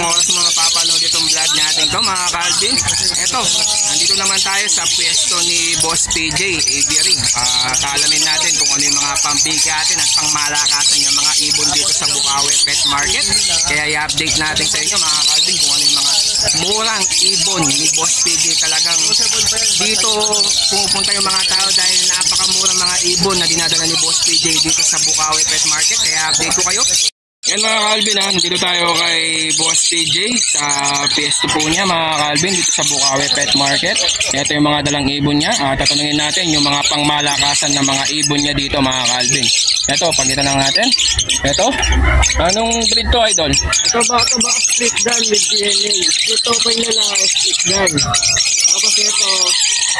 anong oras mo mapapanood itong vlog natin to mga Calvin. Eto, nandito naman tayo sa pwesto ni Boss PJ Aviary. Kaalamin natin kung ano yung mga pambigatin at pangmalakasan yung mga ibon dito sa Bukawi Pet Market. Kaya i-update natin sa inyo mga Calvin kung ano yung mga murang ibon ni Boss PJ. Talagang dito pumupunta yung mga tao dahil napakamurang mga ibon na dinadala ni Boss PJ dito sa Bukawi Pet Market. Kaya update ko kayo. Yan mga Calvin, nandito tayo kay Boss PJ sa pwesto po niya mga Calvin dito sa Bukawi Pet Market. Ito yung mga dalang ibon niya. Tatanungin natin yung mga pangmalakasan ng mga ibon niya dito mga Calvin. Ito, pagkita lang natin. Ito, anong breed to, idol? Ito ba split gun with DNA. Ito pa nyo lang split gun. Tapos ito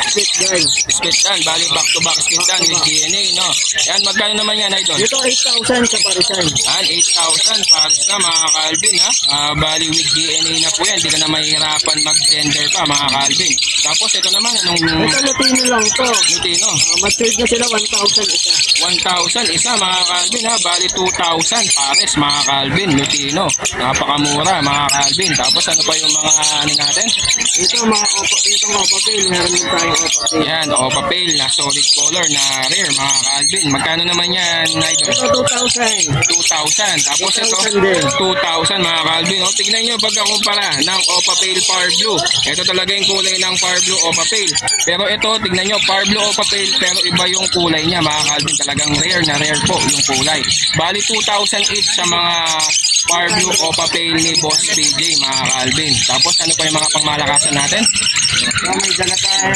split gun. Split gun, bali back to back split gun with DNA, no? Yan, magkano naman yan, idol? Ito 8,000 sa parisan. Yan, 8,000 pares na mga Calvin, ha? Bali with DNA na po yan. Hindi ka na mahihirapan mag-gender pa mga Calvin. Tapos ito naman, anong... Ito Lutino lang to. Lutino. Matured na sila 1,000 isa. 1,000 isa mga Calvin, ha? Bali 2,000 pares mga Calvin. Lutino. Napakamura mga Calvin. Tapos ano pa yung mga ano natin? Ito mga Opa Pale. Meron din tayong Opa Pale. Yan, Opa Pale na solid color na rare mga Calvin. Magkano naman yan, idol? Ito 2,000. 2,000. Tapos ito 2,000 mga Calvin. O, tignan nyo pagkakumpara ng Opa Pale Far Blue. Ito talaga yung kulay ng Far Blue Opa Pale. Pero ito, tignan nyo, Far Blue Opa Pale pero iba yung kulay niya mga Calvin. Talagang rare na rare po yung kulay. Bali 2,000 each sa mga Far Blue Opa Pale ni Boss PJ mga Calvin. Tapos ano pa yung mga pangmalakasan natin? May dala tayo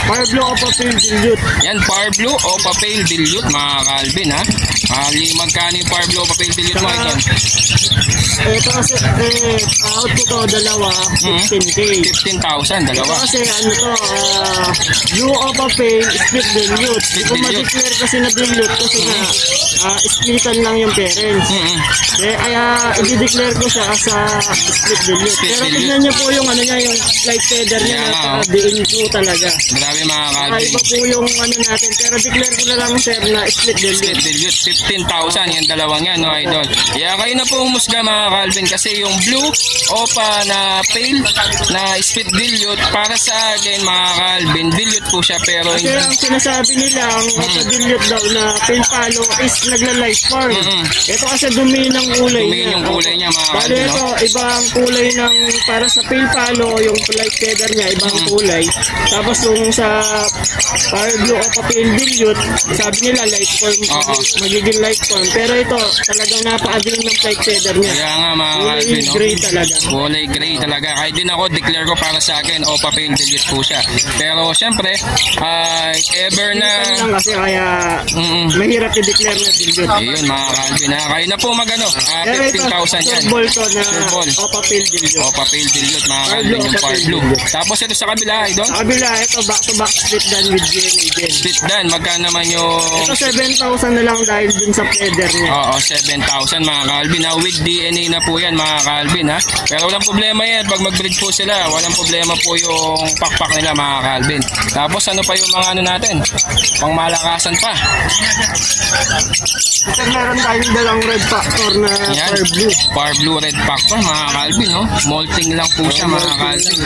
Far Blue Opa Pale Dilute. Yan, Far Blue Opa Pale Dilute mga Calvin, ha? Magkano yung Far Blue Opa Pale Dilute mo ito? Ito kasi out ko to dalawa 15k. 15,000 dalawa. Ito kasi ano to Blue Opa Pale split Dilute. Hindi ko ma-declare kasi na Dilute kasi splitan lang yung parents. Kaya i-declare ko siya as split Dilute. Pero tignan niyo po yung ano niya, yung light feather niya na DN2 talaga. Grabe mga Calvin. Iba po yung ano natin. Pero declare ko na lang sir na split Dilute. Split Dilute, 15,000 yung dalawang yan, no idol. Kaya kayo na po humusga mga Calvin kasi yung Blue Opa na Pale na split Dilute para sa akin mga Calvin, Dilute po siya pero kasi ang sinasabi nila ang Dilute daw na Pale Palo is nagla-light form. Ito kasi dumi ng kulay niya. Dumi yung kulay niya mga Calvin. Bale ito, ibang kulay ng para sa Pale Palo, yung light feather niya, ibang kulay. Tapos yung sa Far Blue Opa Pale Dilute, sabi nila light form, magiging light form. Pero ito, talagang napakadilim ng light feather niya. Kaya nga mga Calvin, gray talaga. Kulay gray talaga. Kahit din ako, declare ko para sa akin, Opa Pale Dilute po siya. Pero syempre, ever na... kasi kaya mahirap i-declare na Dilute. Ayun mga Calvin, kayo na po magano 15,000 yan. Surbol to na Opa Pale Dilute. Opa Pale Dilute mga Calvin, yung Far Blue. Tapos ito sa kabila, idol? Sa kabila, ito back to back split done with DNA din. Split done, magkano naman yung... Ito 7,000 na lang dahil dun sa feather niya. Oo, 7,000 mga Calvin, with DNA na po yan mga Calvin, ha? Pero walang problema yan, pag mag-breed po sila, walang problema po yung pakpak nila mga Calvin. Tapos ano pa yung mga ano natin? Pangmalakasan pa. Ito meron tayong dalang red factor na Far Blue. Far Blue red factor mga Calvin, no? Molting lang po siya mga Calvin.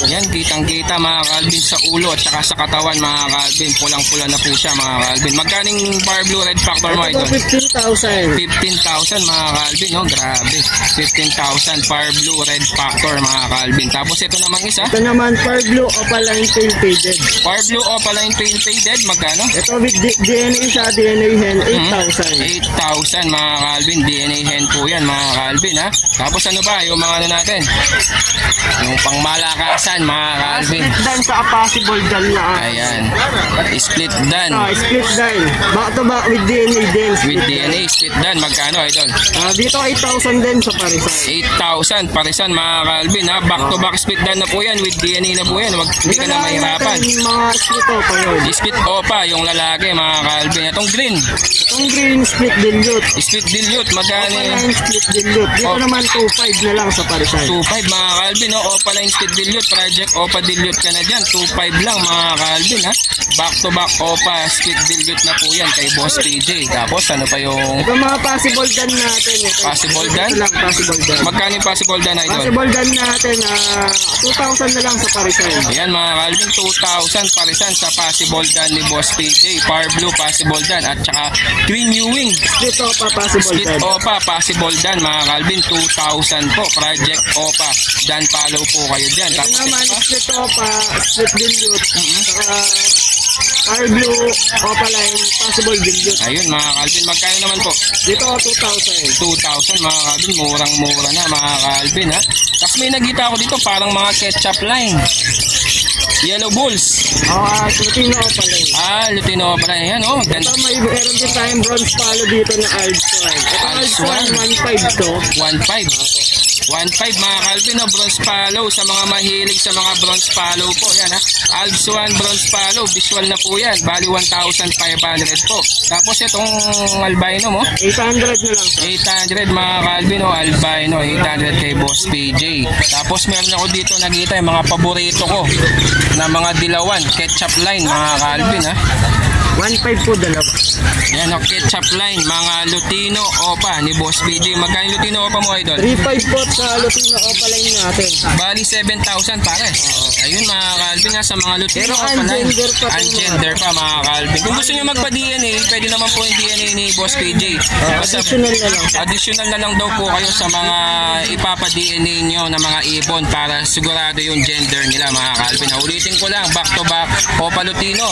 Yan, kitang-kita mga Calvin sa ulo at saka sa katawan mga Calvin. Pulang-pula na po siya mga Calvin. Magkaning Far Blue red factor mo ito? 15,000. 15,000 mga Calvin, no? Grabe. 15,000 Far Blue red factor mga Calvin. Tapos ito namang isa? Ito naman Far Blue Opaline Tail Faded. Far Blue Opaline Tail Faded, magkano? Ito with DNA sa DNA hen, 8,000. 8,000 mga Calvin, DNA hen po yan mga Calvin, ha? Tapos ano ba, yung mga ano natin? Yung pangmalakasan mga Calvin. Split done sa possible done na. Ayan, split done. Split done. Back to back with DNA din. With DNA, split done, magkano idol? Dito 8,000 din sa parisan. 8,000 parisan mga Calvin, ha? Back to back split done na po yan, with DNA na po yan. Hindi ka na mahirapan. Mga split opa yun. Split opa, yung lalaki mga Calvin. Itong green. Itong green split dilute. Split dilute, magkano? Opaline split dilute. Dito naman 2,500 na lang sa parisan. 2,500 mga Calvin, no? Opaline split dilute, project opa dilute ka na dyan. 2,500 lang mga Calvin, ha? Back to back opa split dilute na po yan kay Boss PJ. Tapos ano pa yung Ito mga possible dan natin. Ito, Possible dan? Ito lang, possible dan. magkano yung possible dan, idol? Possible dan natin, 2,000 na lang sa parisan. Ayan mga Calvin, 2,000 parisan sa possible dan ni Boss PJ. Par blue possible dan at saka green Ewing. Split opa, possible Split dan. Opa possible dan mga Calvin, 2,000 po. Project Opa. Dan follow po kayo dyan. Ito Tapos naman, ito pa. split opa, split dilute. Par blue, opa line, possible dilute. Ayun mga Calvin, magkano naman po? Dito, 2,000. 2,000 mga Calvin, murang-mura na mga Calvin ha. Tapos may nakita ako dito parang mga ketchup line. Yellow Bulls. Lutino opa line. Lutino pa rin. Ayan oh, Ito, may meron din tayong bronze palo dito na Alps 1. Ito, Alps 1, 1.5 to. 1.5 mga Calvin, bronze follow sa mga mahilig sa mga bronze follow po. Yan ha. Alps 1 bronze follow, visual na po yan. Bali 1,500 po. Tapos itong albino mo, 800 na lang. 800 mga Calvin, albino, 800 kay Boss PJ. Tapos meron ako dito nakita yung mga paborito ko na mga dilawan, ketchup line mga Calvin ha. 1.5 po dalawa. Yan o, ketchup line, mga Lutino Opa ni Boss PJ. Magkano Lutino Opa mo, idol? 3.5 po sa Lutino opa line natin. Bali 7,000 pare. Ayun mga Calvin nga sa mga Lutino Pero Opa line. ungender pa po. Ungender pa mga Calvin. Kung gusto nyo magpa-DNA, pwede naman po yung DNA ni Boss PJ. Basta Additional na lang. additional na lang daw po kayo sa mga ipapa-DNA nyo na mga ibon para sigurado yung gender nila mga Calvin. Ulitin ko lang, back to back, Opa Lutino.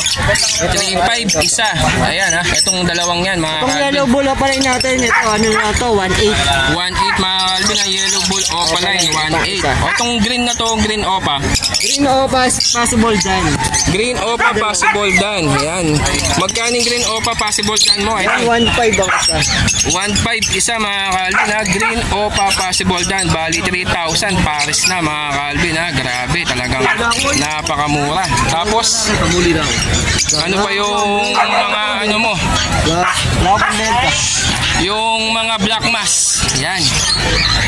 3.5 isa. Ayan ha, itong dalawang yan mga Itong Calvin. yellow bull opa line natin, ito ano na to, 1.8. 1.8 mga Calvin ang yellow bull Opa line, 1.8. O itong green na to, green Opa. Green opa, possible dan. Green Opa possible dan. Ayan. Magkano yung green Opa possible dan mo? Ayan. 1.5 ang isa. 1.5 isa mga Calvin ha. Green Opa possible dan. Bali 3,000 pares na mga Calvin ha. Grabe talagang napakamura. Tapos ano pa yung mga ano mo? Yung mga black mass. Yan.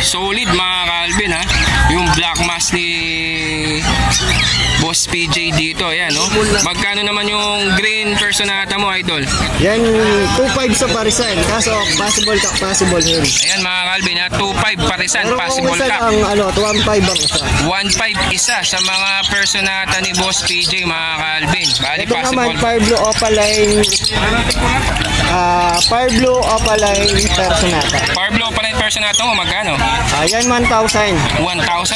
Solid mga Calvin ha. Yung black mass ni Boss PJ dito. Ayan no. Magkano naman yung green personata mo, idol? Yan, 2.5 sa parisan. Kaso, possible him. Ayan mga Calvin ha. 2.5 parisan. Pero Possible kung isa ka. lang, 1.5 ang isa. 1.5 isa sa mga personata ni Boss PJ mga Calvin. Bali Ito naman, possible. Fire Blue Opaline. Fire Blue Opaline Personata. Parblo pa rin personata mo. Magkano? Yan, 1,000. 1,000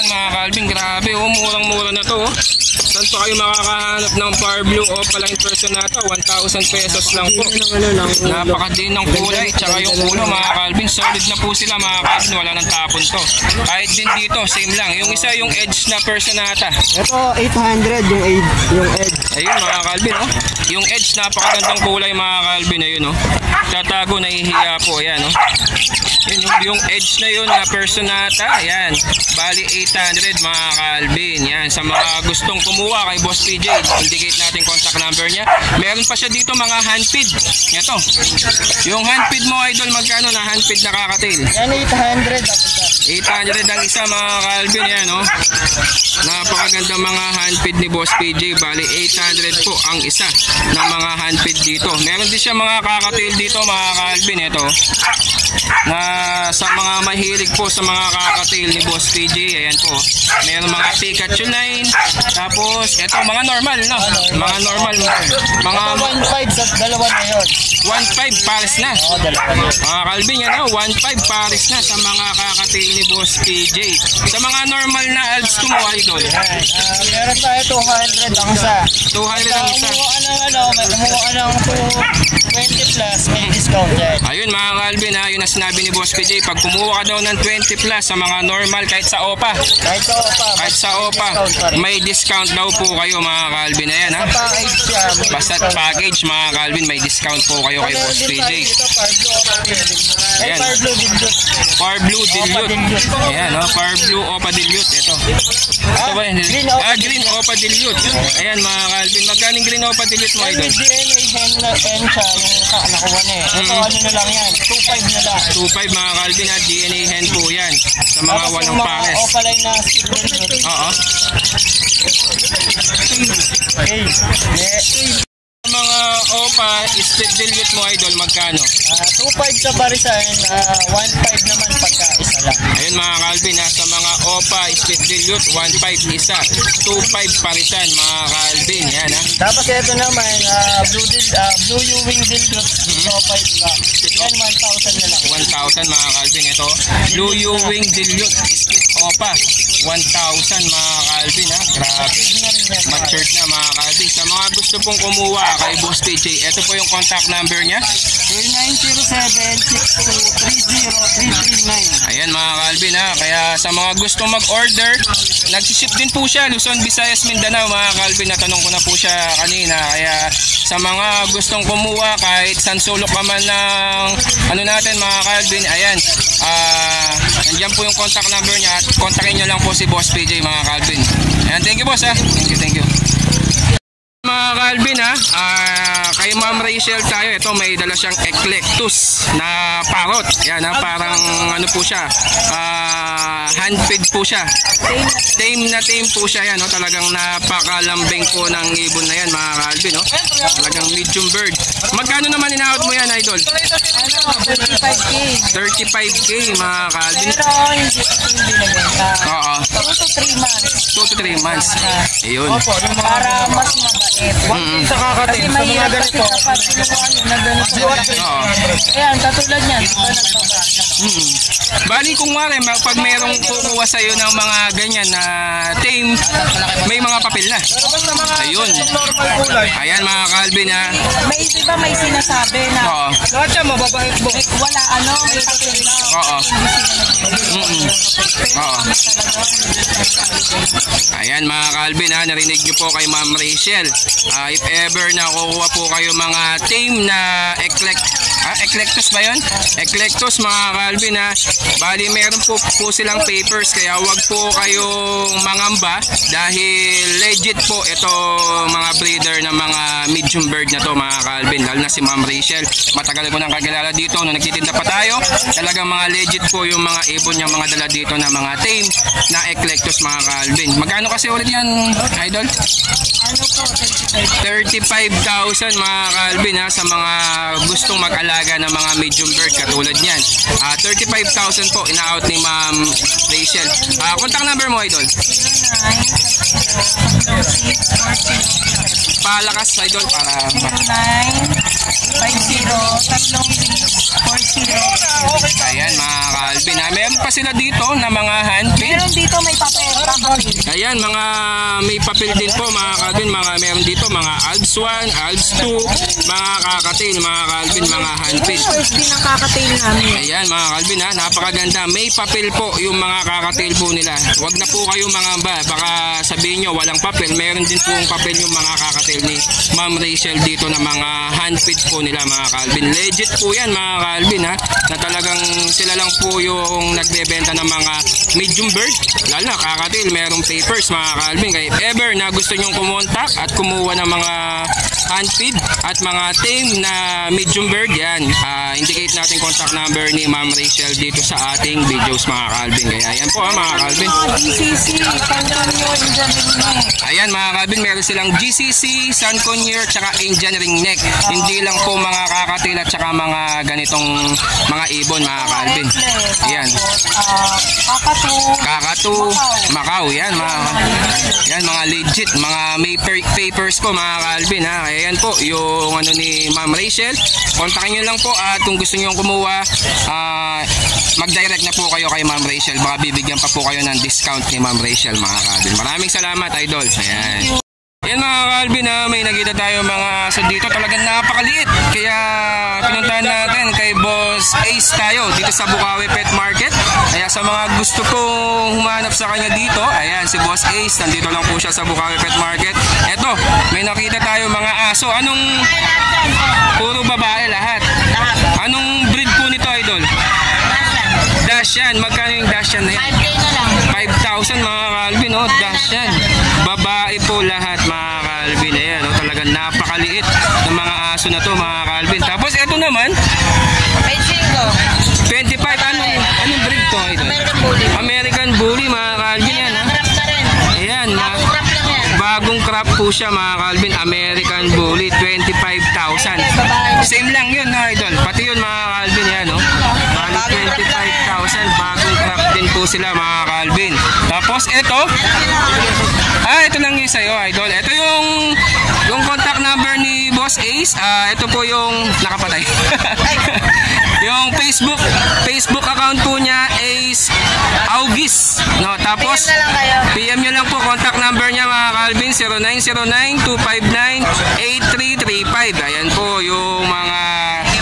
mga Calvin. Grabe oh. Murang-mura na to oh. Saan pa kayo makakahanap ng Fire Blue Opaline personata? 1,000 pesos lang po. Napakadin ng kulay. Tsaka yung ulo mga Calvin. Solid na po sila mga Calvin. Wala nang tapon to. Kahit din dito, same lang. Yung isa yung edge na personata. Ito, 800 yung edge. Ayun mga Calvin oh. Yung edge napakagandang kulay mga Calvin. Ayun oh. Tatago, nahihiya po. Ayan oh. Yun, yung edge na yun na personata. Ayan. Bali 800 mga Calvin. Yan. Sa mga gustong kumuha kay Boss PJ, indicate natin contact number niya. Meron pa siya dito mga handfeed. Ito. Yung handfeed mo idol, magkano na handfeed na kakatail? Yan, 800 ako sa. 800 ang isa mga Calvin. Yan oh. Napakaganda mga handfeed ni Boss PJ. Bali 800 po ang isa ng mga handfeed dito. Meron din siya mga kakatail dito mga Calvin. Ito. Na sa mga mahilig po sa mga kakatail ni Boss PJ. Ayan po. Meron mga Pikachu line. Tapos ito mga normal no. Mga normal. Mga 1.5 sa dalawa na yun. 1.5 pares na. Mga Calvin yan oh. 1.5 pares na sa mga kakatail ni Boss PJ. Sa mga normal na alps ko mo idol. Meron tayo 200 ang isa. 200 ang isa. Kumuha ng 20 plus, may discount yan. Ayun mga Calvin ha, yun ang sinabi ni Boss PJ. Pag kumuha ka daw ng 20 plus sa mga normal kahit sa OPA. Kahit sa OPA. Kahit sa OPA, may discount daw po kayo mga Calvin. Ayan ha. Package siya. Basta package mga Calvin, may discount po kayo kay Boss PJ. Ayan. Fire Blue Dilute. Far Blue Dilute. Ayan o, Far Blue Opa Dilute. Ito. Ito ba yun? Green Opa Dilute. Ayan mga Calvin. Magkaling Green Opa Dilute mo idol? DNA hen na hen siya yung nakuha na eh. Ito ano na lang yan. 2.5 na lang. 2.5 mga Calvin ha. DNA hen po yan. Sa mga walang pares. Tapos yung mga na stick dilute. Oo. Okay. Yeah. mga OPA split dilute mo, idol, magkano? 2.5 sa parisan, 1.5 naman pagka isa lang. Ayun mga Calvin, sa mga OPA split dilute, 1.5 isa, 2.5 parisan mga Calvin. Yan ha. Tapos ito naman, blue Ewing dilute, 2.5 ka. Yan, 1,000 na lang. 1,000 mga Calvin. Ito, blue Ewing dilute split OPA, 1,000 mga Calvin ha. Grabe. Matured na mga Calvin. Sa mga gusto pong kumuha kay Boss PJ, ito po yung contact number niya. 0907-6230339. Ayan mga Calvin ha. Kaya sa mga gusto mag-order, nagsiship din po siya Luzon, Visayas, Mindanao mga Calvin. Natanong ko na po siya kanina. Kaya sa mga gustong kumuha kahit san sulok ka man ng ano natin mga Calvin, ayan, nandiyan po yung contact number niya at kontakin nyo lang po si Boss PJ mga Calvin. Ayan, thank you boss ha. Thank you. Mga Calvin ha, kay Ma'am Rachel tayo. Ito may dala siyang Eclectus na parrot. Yan ha, parang ano po siya, handfeed po siya. Tame na tame po siya. Yan, no? Talagang napakalambing po ng ibon na yan mga Calvin. No? Talagang medium bird. Magkano naman in-out mo yan, idol? 35K. 35K mga Calvin. Pero hindi binibenta. Oo. 2 to 3 months. 2 to 3 months. Ayun. Para mas mabait. Sa kakatin, Kasi sa mga mahirap kasi ganito. kapag sinuha nyo na ganito. Oo. Ayan, katulad niyan. Bali kung wala, pag merong kukuha sa'yo ng mga ganyan na tame, may mga papel na. Ayun. Normal kulay. Ayan mga Calvin ha. May iba may sinasabi na Oo. Lahat yan, mababait mo. wala may papel na. Oo. Oo. Ayan mga Calvin ha, narinig nyo po kay Ma'am Rachel. If ever na kukuha po kayo mga tame na Eclectus ba yun? Eclectus mga Calvin ha. Bali meron po silang papers, kaya wag po kayong mangamba dahil legit po ito mga breeder ng mga medium bird na to mga Calvin. Lalo na si Ma'am Rachel, matagal ko nang kakilala dito nung nagtitinda pa tayo. Talagang mga legit po yung mga ibon niya mga dala dito na mga tame na Eclectus mga Calvin. Magkano kasi ulit yan, idol? Ano po, 35,000 mga Calvin ha, sa mga gustong mag-alaga ng mga medium bird katulad niyan. 35,000 po ina-out ni Ma'am Rachel. Contact number mo, idol? 09-646-40. Palakas, idol, para 09-50-36-40. ayan mga Calvin ha. Meron pa sila dito na mga handpin. Meron dito may papel. Ayan, mga may papel din po mga Calvin. Meron dito mga Alps 1, Alps 2, mga kakatil, mga Calvin, mga handpin. First din ang kakatail namin. Ayan mga Calvin ha, napakaganda. May papel po yung mga kakatil po nila. Huwag na po kayo mangamba. Baka sabihin nyo walang papel. Meron din po yung papel yung mga kakatil ni Ma'am Rachel dito na mga handpin po nila mga Calvin. Legit po yan mga Calvin ha, na talagang sila lang po yung nagbebenta ng mga medium bird. Lalo na kakatil, merong papers mga Calvin. Kaya if ever na gusto nyong kumontak at kumuha ng mga handfeed at mga tame na medium bird, yan, indicate natin contact number ni Ma'am Rachel dito sa ating videos mga Calvin. Kaya yan po mga Calvin. GCC, Sanconio, Indian Ringneck. Ayan mga Calvin, meron silang GCC, Sanconio, tsaka Indian Ringneck. Hindi lang po mga kakatil at tsaka mga ganitong mga ibon mga Calvin. Ayan. Kakatu, Macau, yan mga legit, mga may papers ko mga Calvin ha. Kaya yan po yung ano ni Ma'am Rachel. Kontakin nyo lang po at kung gusto nyo kumuha, mag-direct na po kayo kay Ma'am Rachel. Baka bibigyan pa po kayo ng discount ni Ma'am Rachel mga Calvin. Maraming salamat, idol. Ayan. Yan mga Calvin ha, may nakita tayo mga aso dito, talagang napakaliit. Kaya pinuntahan natin kay Boss Ace tayo dito sa Bukawi Pet Market. Kaya sa mga gusto pong humanap sa kanya dito, ayan si Boss Ace, nandito lang po siya sa Bukawi Pet Market. Eto, may nakita tayo mga aso. Anong, puro babae lahat. Anong breed po nito, idol? Dashan. Magkano yung Dashan na yan? 5K na lang. 5,000 mga Calvin, oh, Dashan. Babae po lahat mga Calvin. Ayan, oh, talagang napakaliit ng mga aso na to mga Calvin. Tapos ito naman, 25. Anong breed to? Ito? American Bully. American Bully mga Calvin yan. Ha? Crap na rin. Ayan, Bagong crap lang yan. bagong crop po siya mga Calvin. American American Bully, 25,000. Same lang yun, no, idol. Pati yun, mga Calvin, yan, no? Bali, 25,000. Bagong crack din po sila, mga Calvin. Tapos, ito. Ito lang yung sa'yo, idol. Ito yung contact number ni Boss Ace. Ito po yung nakapatay. Yung Facebook account po niya is August, no? Tapos PM nyo lang po, contact number niya, mga Calvin, 0909-259-8335. Ayan po yung mga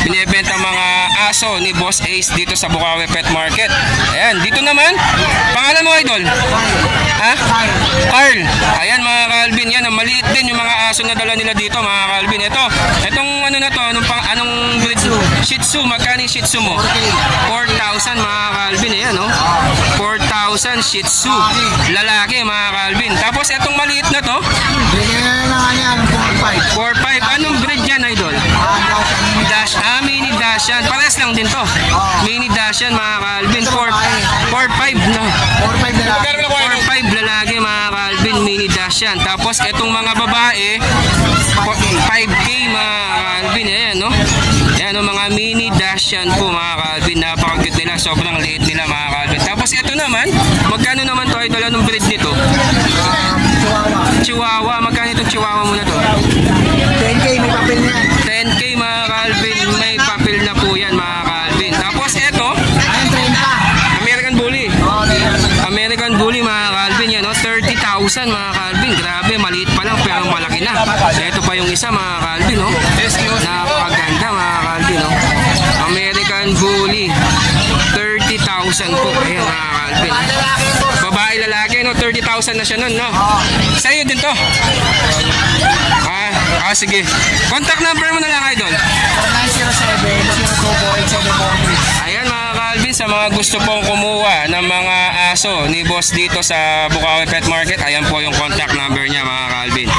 binibenta mga aso ni Boss Ace dito sa Bukawi Pet Market. Ayan, dito naman, pangalan mo, idol? Ha? Carl. Ayan, mga Calvin, yan, maliit din yung mga aso na dala nila dito, mga Calvin. Itong ano na to, anong breed? Shih Tzu, magkano yung Shih Tzu mo? 4,000, mga Calvin, ayan, no? 4,000 Shih Tzu, lalaki, mga Calvin. Tapos itong maliit na to, 4,500. Anong breed yan, idol? Mini Dashan. Pares lang din to. Mini Dashan, mga Calvin. 4,500, no? 4,500 lalaki, mga Calvin, Mini Dashan. Tapos itong mga babae, 5K, mga Calvin. Ayan, no? Ayan, no, mga Mini Dashan po, mga Calvin. Napaka-cute nila. Sobrang liit nila, mga Calvin. Tapos ito naman, magkano naman to, idol? Anong breed nito? Chihuahua. Magkano itong Chihuahua mo na to? 10K, may papel na yan. 10K, mga Calvin. May papel na po yan, mga Calvin. Tapos ito, American Bully. American Bully, mga Calvin, yan, no? 30,000, mga Calvin. Grabe, maliit pa lang pero malaki na. Ito pa yung isa, mga Calvin, no? Napakaganda, mga Calvin, no? American Bully, 30,000 po. Ayan, mga Calvin. Babae, lalaki, no? 30,000 na siya nun, no? Sa'yo din to. Sige. Contact number mo na lang, idol. 907-024-8743. Ayan, mga Calvin, sa mga gusto pong kumuha ng mga aso ni Boss dito sa Bukawi Pet Market, ayan po yung contact number niya, mga Calvin.